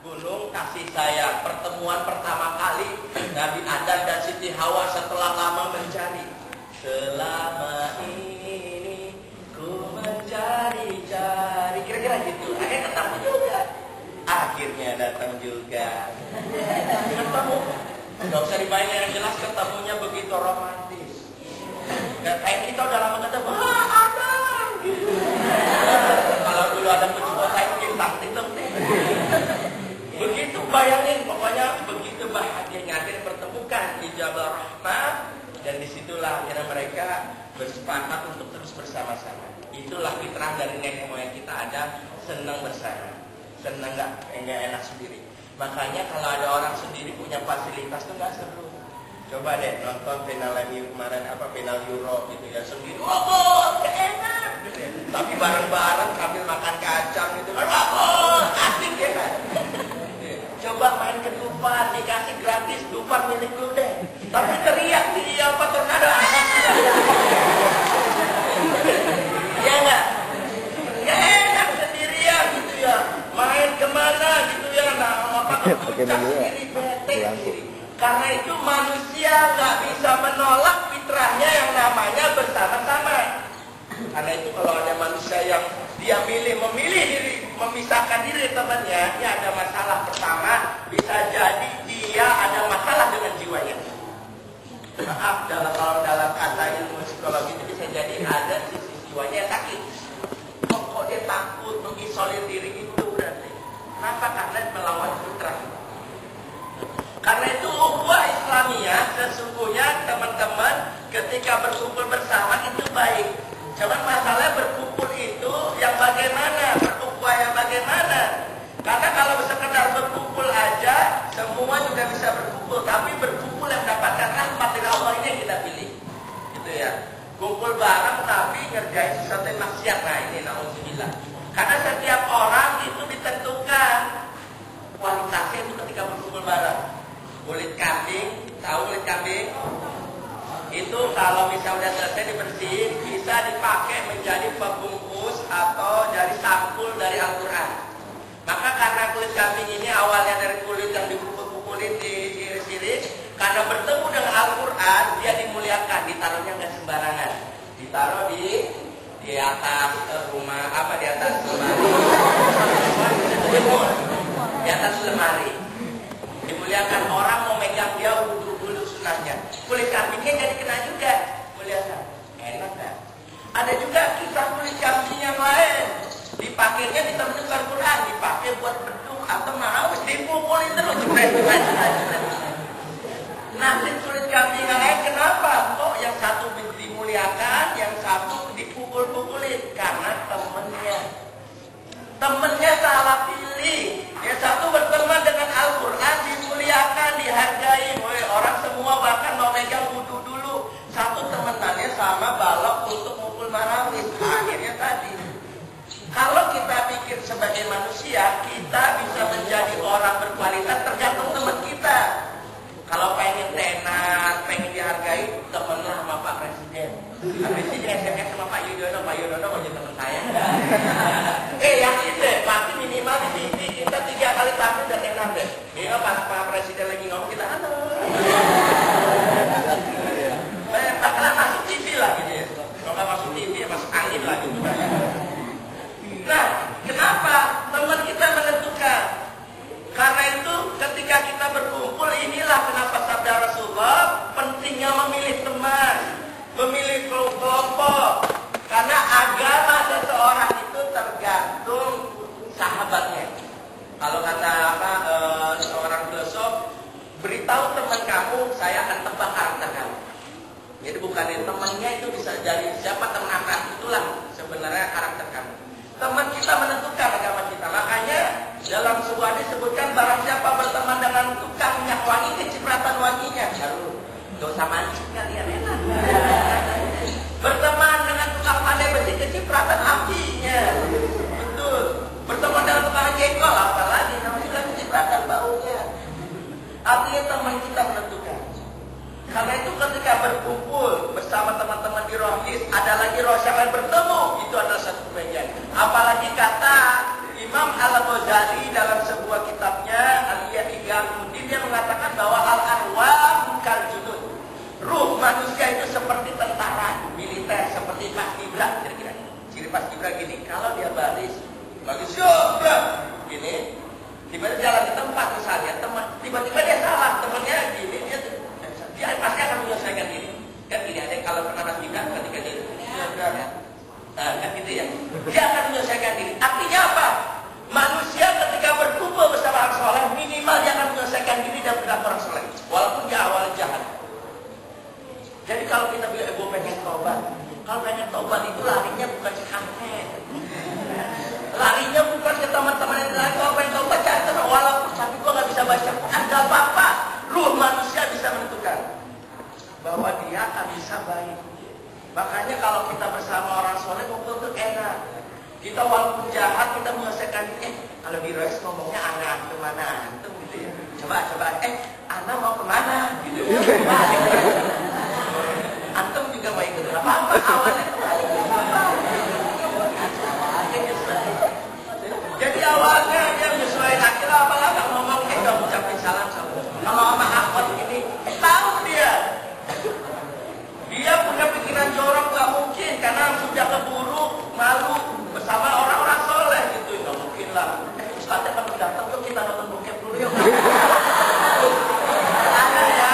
gunung kasih sayang. Pertemuan pertama kali Nabi Adam dan Siti Hawa setelah lama mencari. Selama ini ku mencari-cari, kira-kira gitu. Akhirnya ketemu juga. Akhirnya datang juga. Ketemu. Gak usah dibayangin, yang jelas ketemunya begitu romantis. Dan kayak kita udah lama ketemu, Adam gitu. Kalau dulu ada mencoba saya mungkin taktik. Begitu bayangin, pokoknya begitu bahagianya. Akhirnya pertemukan di Jabal Rahmah. Dan disitulah akhirnya mereka bersepakat untuk terus bersama-sama. Itulah fitrah dari nenek moyang kita, ada senang bersama. Senang enggak enak sendiri. Makanya kalau ada orang sendiri punya fasilitas itu nggak seru. Coba deh nonton final MU kemarin, final Euro gitu ya, sendiri, gak enak. Tapi bareng-bareng sambil makan kacang gitu, asik ya kan. Coba main ketupat, dikasih gratis, ketupat milik lu deh. Tapi teriak dia apa tornado. Ya enggak? Ya enak sendirian gitu ya. Main kemana gitu ya, sendiri, bete sendiri. Karena itu manusia nggak bisa menolak fitrahnya yang namanya bersama-sama. Karena itu kalau ada manusia yang dia memilih diri, memisahkan diri temannya, ini ada masalah. Pertama, bisa jadi dia ada masalah dengan jiwanya. Maaf, dalam kata ilmu psikologi itu bisa jadi ada sisi jiwanya yang sakit. Kok dia takut mengisolir diri itu berarti. Kenapa? Karena melawan fitrah. Karena itu ukhuwah Islamiyah sesungguhnya teman-teman ketika berkumpul bersama itu baik. Cuman masalah berkumpul itu yang bagaimana, berukhuwah yang bagaimana. Karena kalau sekedar berkumpul aja semua juga bisa berkumpul, tapi berkumpul yang mendapatkan rahmat dari Allah ini yang kita pilih. Gitu ya. Kumpul bareng tapi ngerjain sesuatu yang maksiat. Nah ini na'udzubillah. Karena setiap orang itu ditentukan kualitasnya itu ketika berkumpul bareng. Kulit kambing, tahu kulit kambing? Itu kalau misalnya udah selesai dibersihin, bisa dipakai menjadi pembungkus atau dari sampul dari Al-Quran. Maka karena kulit kambing ini awalnya dari kulit yang dipukul-pukulin, diiris-iris, karena bertemu dengan Al-Quran, dia dimuliakan, ditaruhnya nggak sembarangan. Ditaruh di atas rumah, di atas lemari. Di atas lemari. Dimuliakan, orang mau megang dia wudhu sunahnya. Kulit kambingnya jadi kena juga. Muliakan. Enak kan? Ada juga kisah kulit kambing yang lain. Dipakainya di tempat Al-Quran, dipakai buat beduk atau mau dipukulin terus. Nah, kulit kambing yang lain kenapa? Kok yang satu dimuliakan, yang satu dipukul-pukulin? Karena temennya salah pilih. Yang satu berteman dengan Al-Quran, dimuliakan, dihargai. Orang semua bahkan mau megang wudhu dulu. Satu temenannya sama balok untuk mukul marawis. Akhirnya tadi, kalau kita pikir sebagai manusia, kita bisa menjadi orang berkualitas tergantung teman kita. Kalau pengen tenar, pengen dihargai, temenlah sama Pak Presiden. Habis ini SMS sama Pak Yudhoyono mau jadi teman saya. Yang itu pasti minimal kita 3 kali tamu udah tenar deh. Pas Pak Presiden lagi ngomong kita bakalan masuk TV lah gitu ya. Kalau nggak masuk TV ya masuk angin lah gitu. Nah, kenapa teman kita menentukan? Karena itu ketika kita berkumpul, inilah kenapa sabda Rasulullah pentingnya memilih teman, memilih kelompok. Karena agama seseorang itu tergantung sahabatnya. Kalau kata seorang filosof, beritahu teman kamu, saya akan tebak karakter kamu. Jadi bukan temannya itu bisa jadi siapa teman akrab, itulah sebenarnya karakter kamu. Teman kita menentukan agama kita. Makanya dalam sebuah disebutkan barang siapa berteman dengan tukang minyak wangi, kecipratan wanginya. Baru dosa mandi kalian enak. Berteman dengan tukang pandai besi, kecipratan apinya. Betul. Berteman dengan tukang jengkol, apalagi namanya juga kecipratan baunya. Artinya teman kita menentukan. Karena itu ketika berkumpul bersama teman-teman di rohis, ada lagi roh yang lain bertemu, itu adalah satu kebahagiaan. Apalagi kata Imam Al-Ghazali dalam sebuah kitabnya, kemana antum gitu ya. Coba, Ana mau kemana gitu. Antum juga mau ikut apa-apa awalnya kembali. Jadi awalnya dia menyesuaikan, akhirnya apa-apa ngomong udah ucapin salam sama. Kalau sama akhwat ini, tahu dia punya pikiran jorok nggak mungkin karena sudah keburu malu bersama orang-orang soleh gitu. Nggak mungkin lah. Ustaznya kan datang, yuk kita nonton bokep dulu yuk. Ada ya.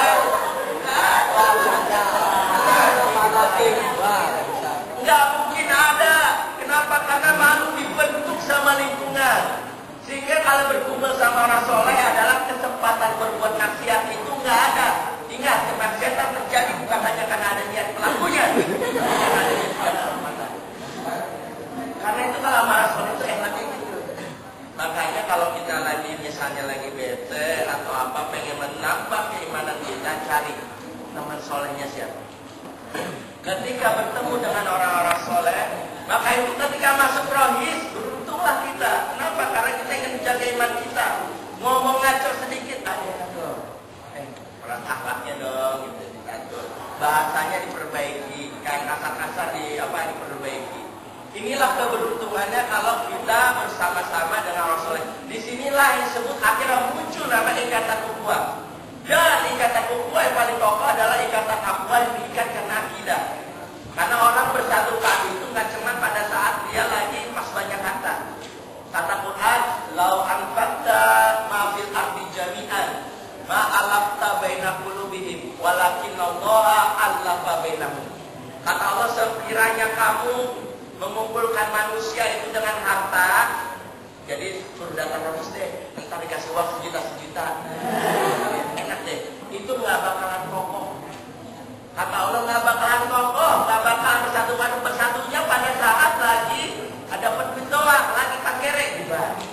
Nggak mungkin ada. Kenapa? Karena malu dibentuk sama lingkungan. Sehingga kalau berkumpul sama orang soleh adalah kesempatan berbuat maksiat itu nggak ada. Ingat, kemaksiatan terjadi bukan hanya karena ada niat pelakunya. Karena itu kalau marah soleh itu enaknya gitu. Makanya kalau kita lagi misalnya lagi bete atau apa pengen menambah keimanan kita, cari teman solehnya siapa. Ketika bertemu dengan orang-orang soleh, maka itu ketika masuk rohis, beruntunglah kita. Kenapa? Karena kita ingin menjaga iman kita. Ngomong ngaco sedikit, aja dong. Orang akhlaknya dong, gitu diatur. Bahasanya diperbaiki, kayak kasar-kasar diperbaiki. Inilah keberuntungannya kalau kita bersama-sama dengan orang soleh. Disinilah yang disebut akhirnya muncul nama ikatan ukhuwah. Dan ikatan ukhuwah yang paling pokok adalah ikatan ukhuwah yang diikatkan akidah. Karena orang bersatu padu itu nggak cuma pada saat dia lagi pas banyak harta. Kata Quran, "Lau anfaqta ma fil ardi jami'an ma alafta baina qulubihim walakinallaha allafa bainahum." Kata Allah, sekiranya kamu mengumpulkan manusia itu dengan harta, jadi suruh datang rohis deh, ntar dikasih uang sejuta, enak deh, itu nggak bakalan kokoh. Kata Allah nggak bakalan kokoh, nggak bakalan bersatunya pada saat lagi ada penuh doang, lagi pakerek dibagi.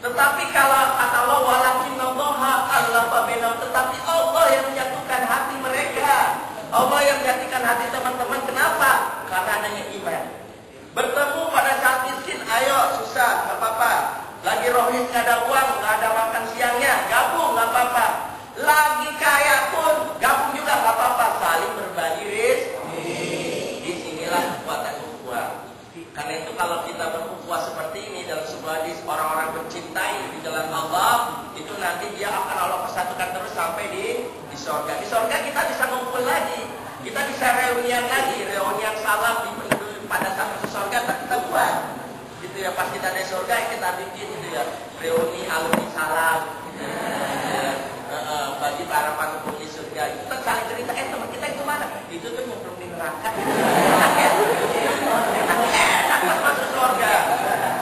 Tetapi kalau kata Allah walakinallaha allafa bainahum, tetapi Allah yang menyatukan hati mereka. Allah yang menjadikan hati teman-teman. Kenapa? Karena adanya iman. Bertemu pada saat miskin, ayo susah, nggak apa-apa. Lagi rohis nggak ada uang, nggak ada makan siangnya, gabung nggak apa-apa. Lagi kaya pun gabung juga nggak apa-apa. Saling berbagi rezeki. Disinilah kekuatan ukhuwah. Karena itu kalau kita berukhuwah seperti ini dalam sebuah hadis, orang-orang mencintai di jalan Allah, itu nanti dia akan Allah persatukan terus sampai di surga. Di surga kita bisa ngumpul lagi, kita bisa reunian lagi, reunian salam pada saat masuk surga kita buat, gitu ya. Pas kita di surga kita bikin gitu ya, reuni alumni salam, gitu ya. Bagi para penghuni surga kita saling cerita, teman kita itu mana? Itu tuh nyemplung di neraka. Enak masuk surga.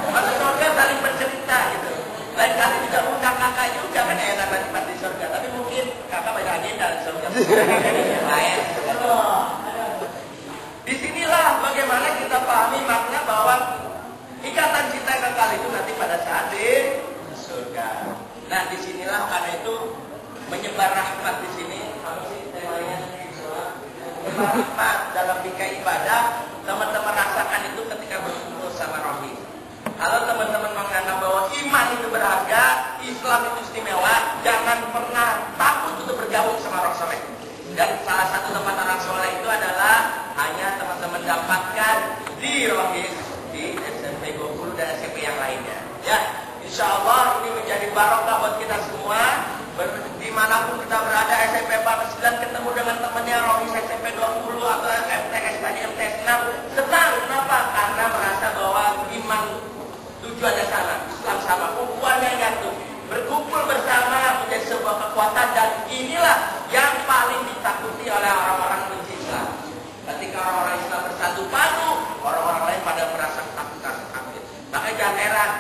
Masuk surga saling bercerita gitu. Lain kali juga undang kakak juga kan enak banget di surga. Tapi mungkin kakak banyak agenda di surga. Lain. Disinilah bagaimana kita pahami makna bahwa ikatan cinta yang kekal itu nanti pada saat di surga. Nah disinilah karena itu menyebar rahmat di sini. Apa sih temanya? Menyebar rahmat dalam bingkai ibadah. Teman-teman rasakan itu ketika berkumpul sama rohis. Kalau teman-teman menganggap bahwa iman itu berharga, Islam itu istimewa, jangan pernah takut untuk bergabung sama orang soleh. Dan salah satu tempat orang soleh itu adalah hanya teman-teman dapatkan di rohis, di SMP 20 dan SMP yang lainnya. Ya, insya Allah ini menjadi barokah buat kita semua. Dimanapun kita berada, SMP 49 ketemu dengan temannya rohis SMP 20 atau MTS tadi MTS 6, senang. Kenapa? Karena merasa bahwa iman tujuannya sama, Islam sama, ukhuwahnya nyatu, berkumpul bersama menjadi sebuah kekuatan. Dan inilah yang paling ditakuti oleh orang-orang benci Islam. Ketika orang-orang Islam bersatu padu, orang-orang lain pada merasa ketakutan. Makanya jangan heran,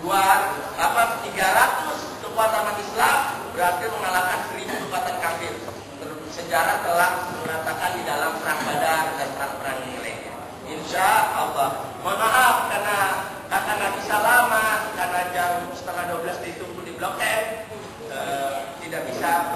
300 kekuatan umat Islam berhasil mengalahkan 1000 kekuatan kafir. Sejarah telah mengatakan di dalam perang Badar dan perang yang lainnya. Insya Allah. Mohon maaf karena nggak bisa lama, karena jam 11:30 ditunggu di Blok M, tidak bisa